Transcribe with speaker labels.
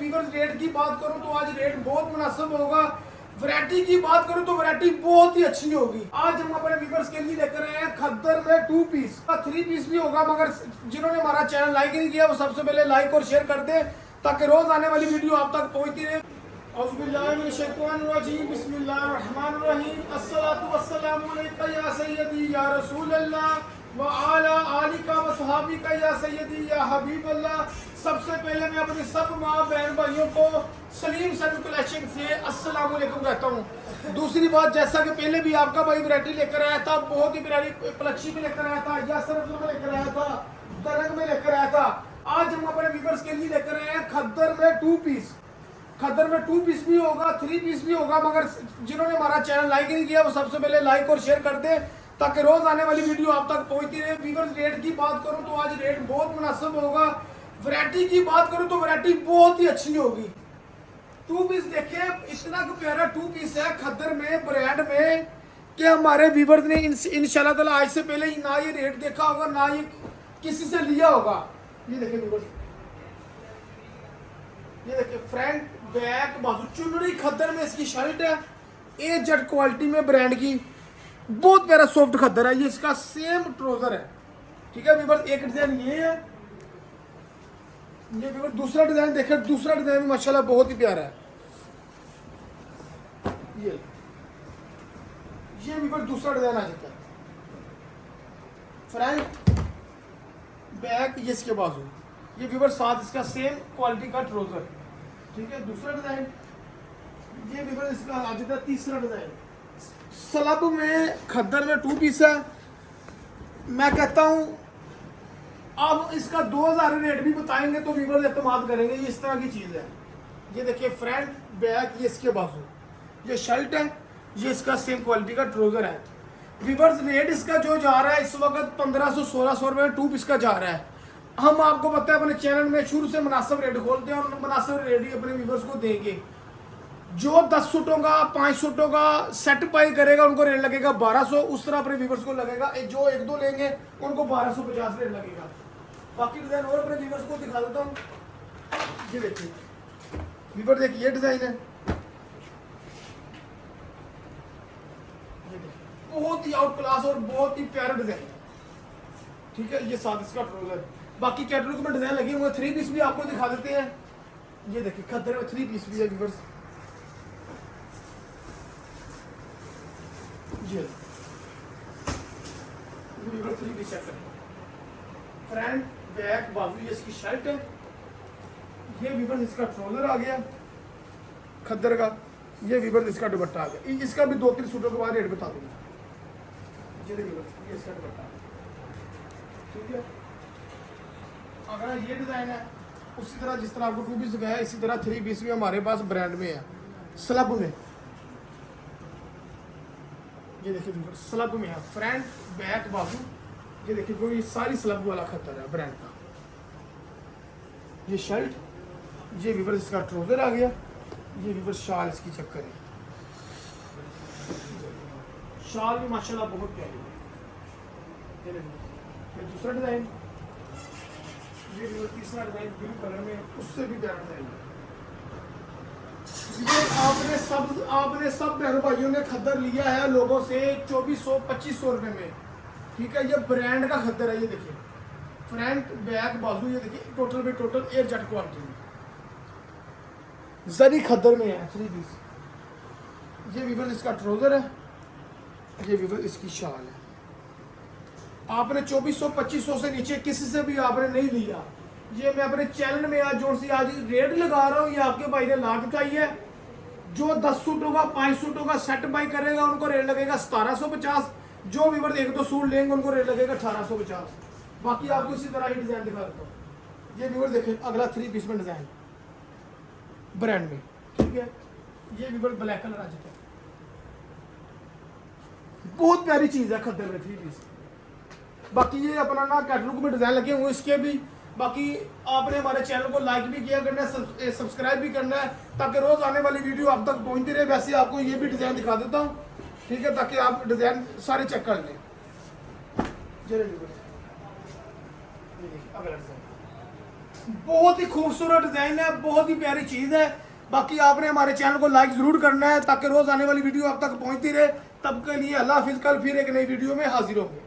Speaker 1: Viewers rate की बात करूं तो आज रेट बहुत मुनासिब होगा। वैरायटी की बात करूं तो वैरायटी बहुत ही अच्छी होगी। आज हम अपने वीवर्स के लिए लेकर आए हैं खद्दर में 2 पीस, 3 पीस भी होगा, मगर जिन्होंने हमारा चैनल लाइक नहीं किया वो सबसे पहले लाइक और शेयर कर दे ताकि रोज आने वाली वीडियो आप तक पहुंचती रहे। बिस्मिल्लाहिर्रहमानिर्रहीम। अस्सलातु वस्सलामु अलैका या सय्यदी या रसूल अल्लाह व आला आलिका व सहाबिका या सय्यदी या हबीब अल्लाह। सबसे पहले मैं अपने सब माँ बहन भाइयों को सलीम सर्व कलेक्शन से अस्सलाम वालेकुम कहता हूँ। दूसरी बात, जैसा कि पहले भी आपका भाई वैरायटी लेकर आया था, बहुत ही प्यारी प्लक्षी में लेकर आया था, यासर में लेकर आया था, दरंग में लेकर आया था। आज हम अपने व्यूअर्स के लिए लेकर आए हैं खद्दर में 2 पीस। खद्दर में 2 पीस भी होगा, 3 पीस भी होगा, मगर जिन्होंने हमारा चैनल लाइक नहीं किया वो सबसे पहले लाइक और शेयर कर दे ताकि रोज आने वाली वीडियो आप तक पहुंचती रहे। व्यूअर्स रेट की बात करूं तो आज रेट बहुत मुनासिब होगा। वैरायटी की बात करूं तो वैरायटी बहुत ही अच्छी होगी। 2 पीस देखिए, इतना प्यारा 2 पीस है खद्दर में, ब्रांड में, कि हमारे व्यूअर्स ने इंशाल्लाह ताला आज से पहले ना ये रेट देखा होगा ना ये किसी से लिया होगा। ये देखिए व्यूअर्स, ये देखिए फ्रंट बैक बाजू चुनरी खद्दर में इसकी शर्ट है, ए जेड क्वालिटी में ब्रांड की, बहुत प्यारा सॉफ्ट खद्दर है। ये इसका सेम ट्राउजर है। ठीक है व्यूअर्स, एक डिजाइन ये है, ये व्यूअर्स दूसरा डिजाइन देखें, दूसरा डिजाइन भी माशाल्लाह बहुत ही प्यारा है। ये व्यूअर्स दूसरा डिजाइन आ जाता है, फ्रंट बैक, ये इसके बाजू, ये व्यूअर्स साथ इसका सेम क्वालिटी का ट्राउजर। ठीक है, दूसरा डिजाइन, ये व्यूअर्स इसका आ जाता है तीसरा डिजाइन। स्लब में खद्दर में 2 पीस है। मैं कहता हूं अब इसका 2000 रेट भी बताएंगे तो व्यूअर्स एतमाद करेंगे। ये इस तरह की चीज है। ये देखिए फ्रंट बैक, ये इसके बाजू, ये शर्ट है, ये इसका सेम क्वालिटी का ट्राउजर है। व्यूअर्स रेट इसका जो जा रहा है इस वक्त 1500-1600 रुपये 2 पीस का जा रहा है। हम आपको पता है अपने चैनल में शुरू से मुनासिब रेट खोलते हैं और मुनासिब रेट ही अपने व्यूअर्स को देंगे। जो 10 सूटों का 5 सूटों का सेट बाई करेगा उनको रेट लगेगा 1200। उस तरह अपने व्यूअर्स को लगेगा, जो 1-2 लेंगे उनको 1250 रेट लगेगा। बाकी डिजाइन और अपने व्यूअर्स को दिखा देता हूँ। ये देखिए व्यूअर्स, देखिए ये डिजाइन है, बहुत ही आउट क्लास और बहुत ही प्यारा डिजाइन है। ठीक है, ये साथ इसका ट्राउजर। बाकी कैटलॉग में डिजाइन लगे हुए 3 पीस भी आपको दिखा देते हैं। ये देखिए खद्दर में 3 पीस भी है व्यूअर्स। ये 3 पीस चेक करें, फ्रंट बैक बाजू, ये इसकी शर्ट है, ये व्यूअर्स इसका ट्राउजर आ गया खद्दर का, ये व्यूअर्स इसका दुपट्टा आ गया। इसका भी 2-3 सूटों के बाद रेट बता दूंगा। ये इसका दुपट्टा, ठीक है। अगर ये डिजाइन है उसी तरह जिस तरह आपको 2 पीस गया है, इसी तरह 3 पीस भी हमारे पास ब्रांड में है, स्लब में। ये देखिए स्लब में है, फ्रंट बैक बाजू, ये देखिए ये सारी स्लब वाला खद्दर है ब्रांड का। ये शर्ट, ये व्यूअर्स इसका ट्राउजर आ गया, ये व्यूअर्स शाल इसकी चक्कर है, शाल भी माशाल्लाह बहुत प्यारी है। ये दूसरा डिजाइन, ये तीसरा डिजाइन ब्लू कलर में, उससे भी प्यारा डिजाइन है। ये आपने सब बहन भाइयों ने खद्दर लिया है लोगों से 2400-2500 रुपए में। ठीक है, ये ब्रांड का खद्दर है। ये देखिए फ्रंट बैक बाजू, ये देखिए टोटल पे टोटल एयर जेट क्वालिटी में जरी खद्दर में है 3 पीस। ये व्यूअर्स इसका ट्राउजर है, ये व्यूअर्स इसकी शाल है। आपने 2400-2500 से नीचे किसी से भी आपने नहीं लिया। ये मैं अपने चैनल में आज जो सी आज रेट लगा रहा हूँ, ये आपके भाई ने लाट उठाई है। जो 10 सूटों का 5 सूटों का सेट बाई करेगा उनको रेट लगेगा 1750। जो व्यूअर्स 1-2 सूट लेंगे उनको रेट लगेगा 1850। बाकी आपको इसी तरह ही डिजाइन दिखा देता हूँ। ये व्यूअर्स देखें अगला 3 पीस में डिजाइन ब्रांड में। ठीक है, ये व्यूअर्स ब्लैक कलर आ जाता है, बहुत प्यारी चीज है खद्दर में 3 पीस। बाकी ये अपना ना कैटलॉग में डिजाइन लगे हुए इसके भी। बाकी आपने हमारे चैनल को लाइक भी किया करना है, सब्सक्राइब भी करना है ताकि रोज आने वाली वीडियो आप तक पहुंचती रहे। वैसे आपको ये भी डिजाइन दिखा देता हूँ, ठीक है, ताकि आप डिजाइन सारे चेक कर लें। अगला डिजाइन बहुत ही खूबसूरत डिज़ाइन है, बहुत ही प्यारी चीज़ है। बाकी आपने हमारे चैनल को लाइक ज़रूर करना है ताकि रोज़ आने वाली वीडियो आप तक पहुंचती रहे। तब के लिए अल्लाह हाफिज़, कल फिर एक नई वीडियो में हाजिर होंगे।